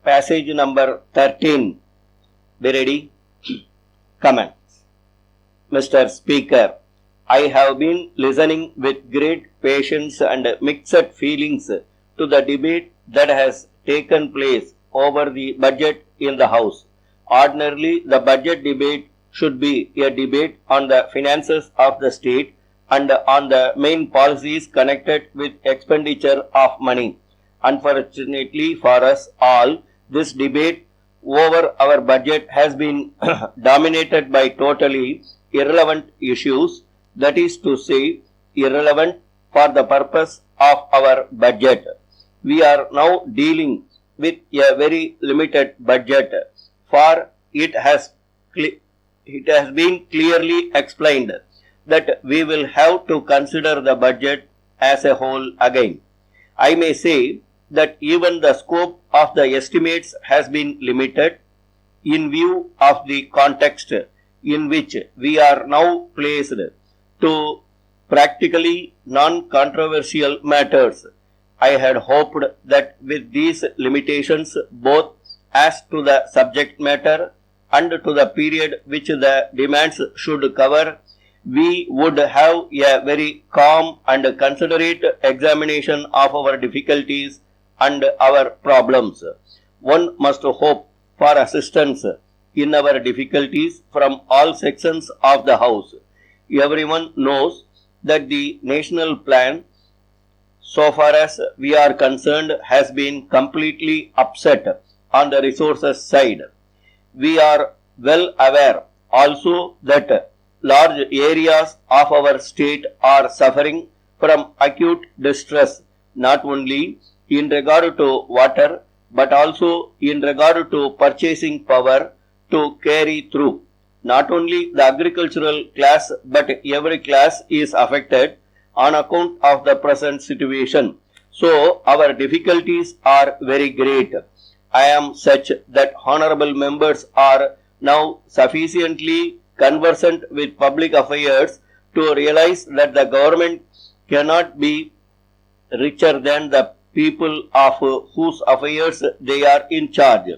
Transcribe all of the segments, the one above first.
passage number 13. Be ready? Comments. Mr. Speaker, I have been listening with great patience and mixed feelings to the debate that has taken place over the budget in the House. Ordinarily, the budget debate should be a debate on the finances of the state and on the main policies connected with expenditure of money. Unfortunately for us all, this debate over our budget has been dominated by totally irrelevant issues, that is to say, irrelevant for the purpose of our budget. We are now dealing with a very limited budget, for it has been clearly explained that we will have to consider the budget as a whole again. I may say that even the scope of the estimates has been limited in view of the context in which we are now placed to practically non-controversial matters. I had hoped that with these limitations, both as to the subject matter and to the period which the demands should cover, we would have a very calm and considerate examination of our difficulties and our problems. One must hope for assistance in our difficulties from all sections of the House. Everyone knows that the national plan, so far as we are concerned, has been completely upset on the resources side. We are well aware also that large areas of our state are suffering from acute distress, not only in regard to water but also in regard to purchasing power to carry through. Not only the agricultural class but every class is affected on account of the present situation. So our difficulties are very great. I am such that honorable members are now sufficiently conversant with public affairs to realize that the government cannot be richer than the people of whose affairs they are in charge.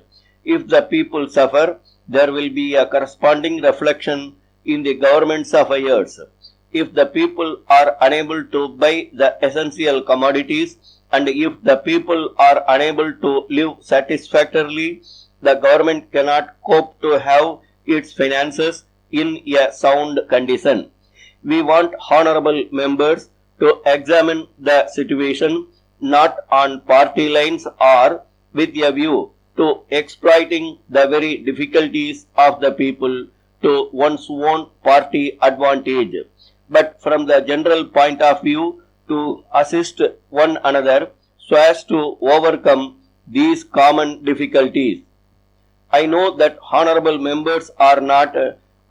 If the people suffer, there will be a corresponding reflection in the government's affairs. If the people are unable to buy the essential commodities and if the people are unable to live satisfactorily, the government cannot cope to have its finances in a sound condition. We want honorable members to examine the situation not on party lines or with a view to exploiting the very difficulties of the people to one's own party advantage, but from the general point of view to assist one another so as to overcome these common difficulties. I know that honorable members are not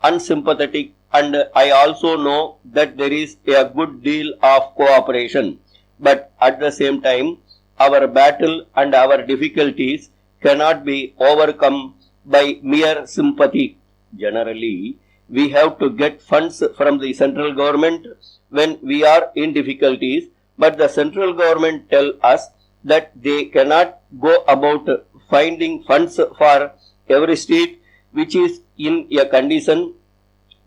unsympathetic, and I also know that there is a good deal of cooperation. But at the same time, our battle and our difficulties cannot be overcome by mere sympathy. Generally, we have to get funds from the central government when we are in difficulties, but the central government tell us that they cannot go about finding funds for every state which is in a condition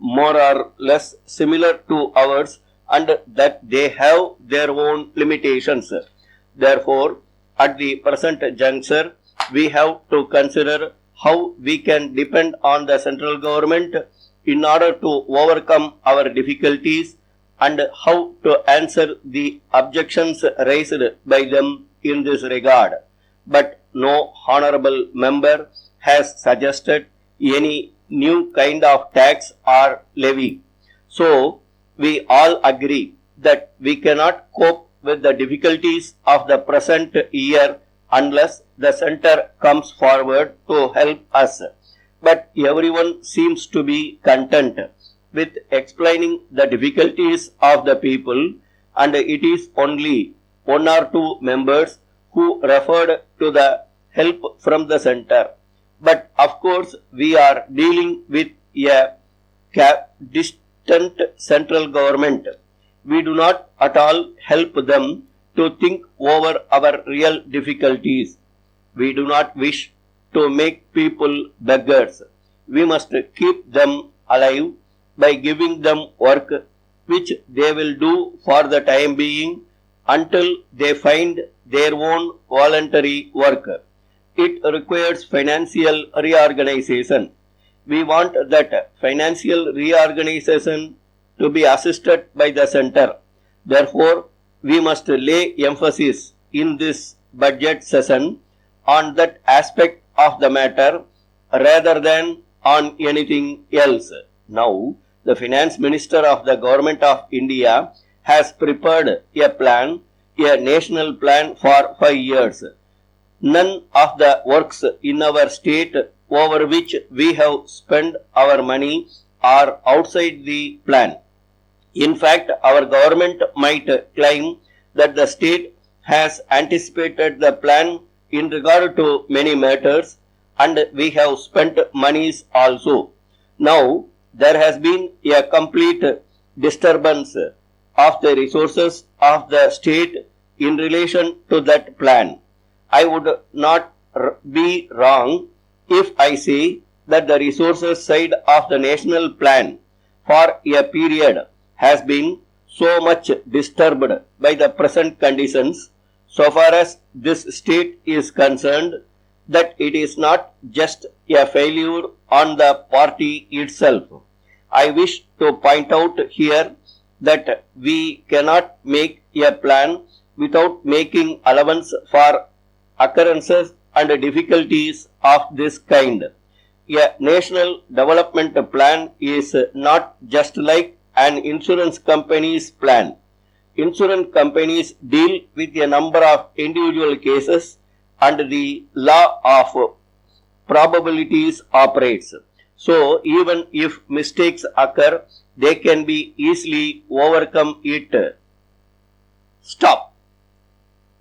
more or less similar to ours, and that they have their own limitations. Therefore, at the present juncture, we have to consider how we can depend on the central government in order to overcome our difficulties and how to answer the objections raised by them in this regard. But no honorable member has suggested any new kind of tax or levy. So, we all agree that we cannot cope with the difficulties of the present year unless the center comes forward to help us. But everyone seems to be content with explaining the difficulties of the people, and it is only one or two members who referred to the help from the center. But of course, we are dealing with a distant central government. We do not at all help them to think over our real difficulties. We do not wish to make people beggars. We must keep them alive by giving them work which they will do for the time being until they find their own voluntary work. It requires financial reorganization. We want that financial reorganization to be assisted by the center. Therefore, we must lay emphasis in this budget session on that aspect of the matter rather than on anything else. Now, the Finance Minister of the Government of India has prepared a plan, a national plan for 5 years. None of the works in our state over which we have spent our money are outside the plan. In fact, our government might claim that the state has anticipated the plan in regard to many matters and we have spent monies also. Now, there has been a complete disturbance of the resources of the state in relation to that plan. I would not be wrong if I say that the resources side of the national plan for a period has been so much disturbed by the present conditions so far as this state is concerned that it is not just a failure on the party itself. I wish to point out here that we cannot make a plan without making allowance for occurrences and difficulties of this kind. A national development plan is not just like an insurance company's plan. Insurance companies deal with a number of individual cases and the law of probabilities operates. So, even if mistakes occur, they can be easily overcome it. Stop.